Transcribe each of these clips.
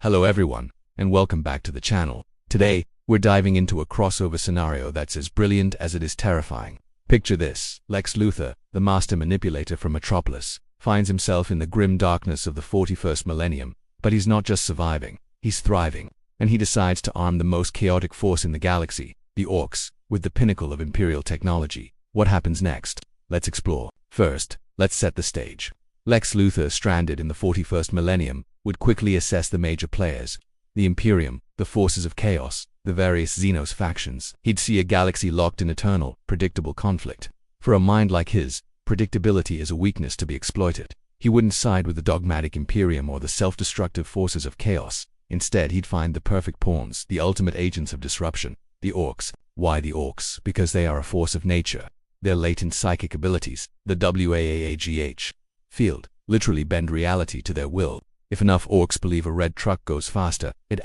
Hello everyone, and welcome back to the channel. Today, we're diving into a crossover scenario that's as brilliant as it is terrifying. Picture this: Lex Luthor, the master manipulator from Metropolis, finds himself in the grim darkness of the 41st millennium, but he's not just surviving, he's thriving, and he decides to arm the most chaotic force in the galaxy, the Orks, with the pinnacle of Imperial technology. What happens next? Let's explore. First, let's set the stage. Lex Luthor, stranded in the 41st millennium, would quickly assess the major players: the Imperium, the forces of chaos, the various Xenos factions. He'd see a galaxy locked in eternal, predictable conflict. For a mind like his, predictability is a weakness to be exploited. He wouldn't side with the dogmatic Imperium or the self-destructive forces of chaos. Instead, he'd find the perfect pawns, the ultimate agents of disruption: the Orks. Why the Orks? Because they are a force of nature. Their latent psychic abilities, the WAAAGH field, literally bend reality to their will. If enough Orks believe a red truck goes faster, it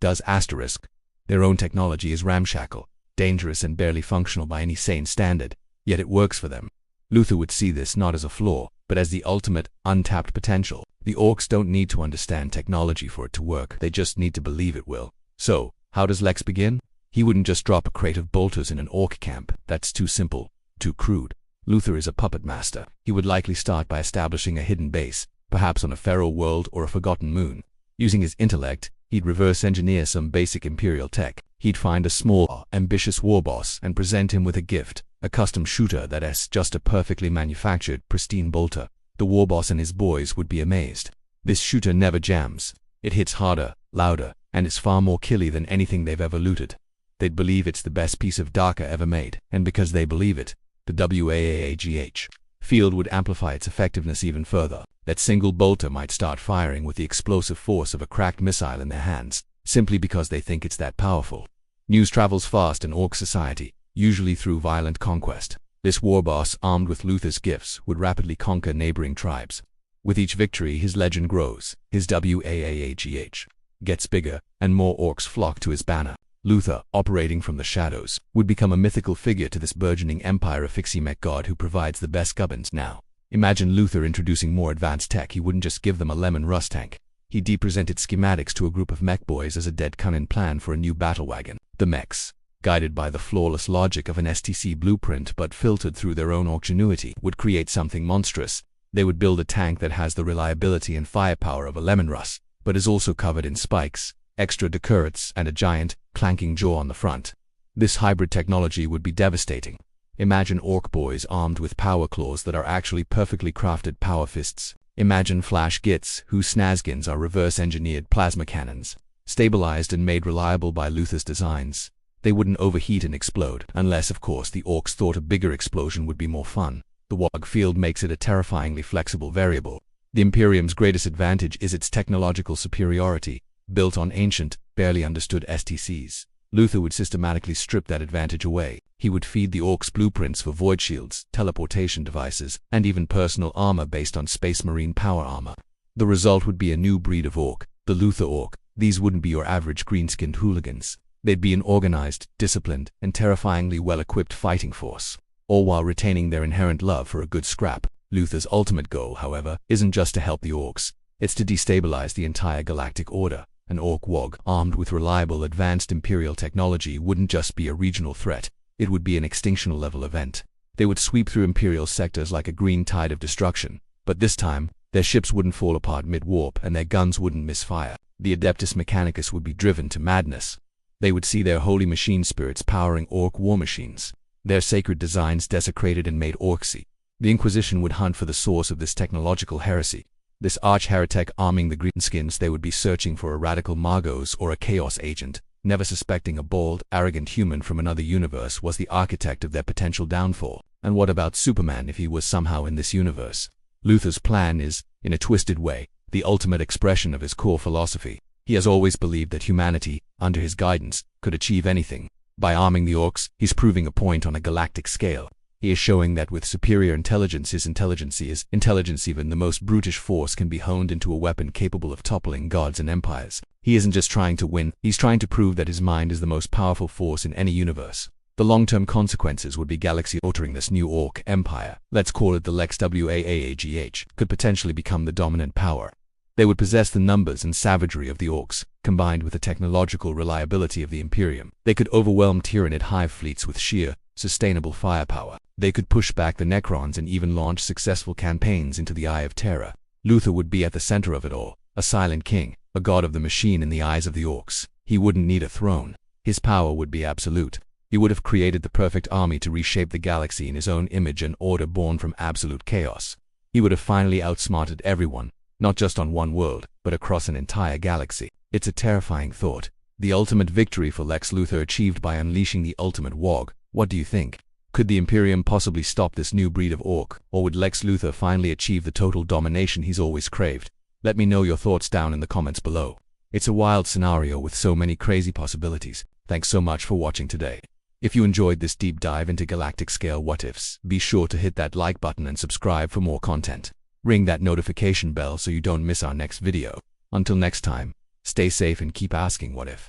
does asterisk. Their own technology is ramshackle, dangerous and barely functional by any sane standard, yet it works for them. Luthor would see this not as a flaw, but as the ultimate, untapped potential. The Orks don't need to understand technology for it to work, they just need to believe it will. So, how does Lex begin? He wouldn't just drop a crate of bolters in an Ork camp. That's too simple, too crude. Luthor is a puppet master. He would likely start by establishing a hidden base, perhaps on a feral world or a forgotten moon. Using his intellect, he'd reverse engineer some basic Imperial tech. He'd find a small, ambitious war boss and present him with a gift, a custom shooter that's just a perfectly manufactured, pristine bolter. The war boss and his boys would be amazed. This shooter never jams. It hits harder, louder, and is far more killy than anything they've ever looted. They'd believe it's the best piece of Daka ever made, and because they believe it, the WAAAGH field would amplify its effectiveness even further. That single bolter might start firing with the explosive force of a cracked missile in their hands, simply because they think it's that powerful. News travels fast in Ork society, usually through violent conquest. This war boss, armed with Luthor's gifts, would rapidly conquer neighboring tribes. With each victory, his legend grows, his WAAAGH gets bigger, and more Orks flock to his banner. Luthor, operating from the shadows, would become a mythical figure to this burgeoning empire of fixie mech god who provides the best gubbins. Now, imagine Luthor introducing more advanced tech. He wouldn't just give them a lemon rust tank. He presented schematics to a group of mech boys as a dead cunning plan for a new battle wagon. The mechs, guided by the flawless logic of an STC blueprint but filtered through their own ingenuity, would create something monstrous. They would build a tank that has the reliability and firepower of a lemon rust, but is also covered in spikes, extra decorates, and a giant, clanking jaw on the front. This hybrid technology would be devastating. Imagine Ork boys armed with power claws that are actually perfectly crafted power fists. Imagine Flash Gits, whose snazgins are reverse-engineered plasma cannons, stabilized and made reliable by Luthor's designs. They wouldn't overheat and explode, unless of course the Orks thought a bigger explosion would be more fun. The WAAAGH field makes it a terrifyingly flexible variable. The Imperium's greatest advantage is its technological superiority, built on ancient, barely understood STCs. Luthor would systematically strip that advantage away. He would feed the Orks blueprints for void shields, teleportation devices, and even personal armor based on Space Marine power armor. The result would be a new breed of Ork, the Luthor Ork. These wouldn't be your average green-skinned hooligans. They'd be an organized, disciplined, and terrifyingly well-equipped fighting force, all while retaining their inherent love for a good scrap. Luthor's ultimate goal, however, isn't just to help the Orks. It's to destabilize the entire galactic order. An Ork WAAAGH, armed with reliable advanced Imperial technology, wouldn't just be a regional threat, it would be an extinction-level event. They would sweep through Imperial sectors like a green tide of destruction, but this time, their ships wouldn't fall apart mid-warp and their guns wouldn't misfire. The Adeptus Mechanicus would be driven to madness. They would see their holy machine spirits powering Ork war machines, their sacred designs desecrated and made Orksy. The Inquisition would hunt for the source of this technological heresy. This arch-heretic arming the greenskins. They would be searching for a radical Magos or a chaos agent, never suspecting a bold, arrogant human from another universe was the architect of their potential downfall. And what about Superman if he was somehow in this universe? Luthor's plan is, in a twisted way, the ultimate expression of his core philosophy. He has always believed that humanity, under his guidance, could achieve anything. By arming the Orks, he's proving a point on a galactic scale. He is showing that with superior intelligence, his intelligence, even the most brutish force can be honed into a weapon capable of toppling gods and empires. He isn't just trying to win, he's trying to prove that his mind is the most powerful force in any universe. The long-term consequences would be galaxy-altering. This new Ork empire, let's call it the Lex WAAAGH, could potentially become the dominant power. They would possess the numbers and savagery of the Orks, combined with the technological reliability of the Imperium. They could overwhelm Tyranid hive fleets with sheer, sustainable firepower. They could push back the Necrons and even launch successful campaigns into the Eye of Terror. Luthor would be at the center of it all, a silent king, a god of the machine in the eyes of the Orks. He wouldn't need a throne. His power would be absolute. He would have created the perfect army to reshape the galaxy in his own image and order born from absolute chaos. He would have finally outsmarted everyone, not just on one world, but across an entire galaxy. It's a terrifying thought. The ultimate victory for Lex Luthor achieved by unleashing the ultimate WAAAGH. What do you think? Could the Imperium possibly stop this new breed of Ork, or would Lex Luthor finally achieve the total domination he's always craved? Let me know your thoughts down in the comments below. It's a wild scenario with so many crazy possibilities. Thanks so much for watching today. If you enjoyed this deep dive into galactic scale what-ifs, be sure to hit that like button and subscribe for more content. Ring that notification bell so you don't miss our next video. Until next time, stay safe and keep asking what if.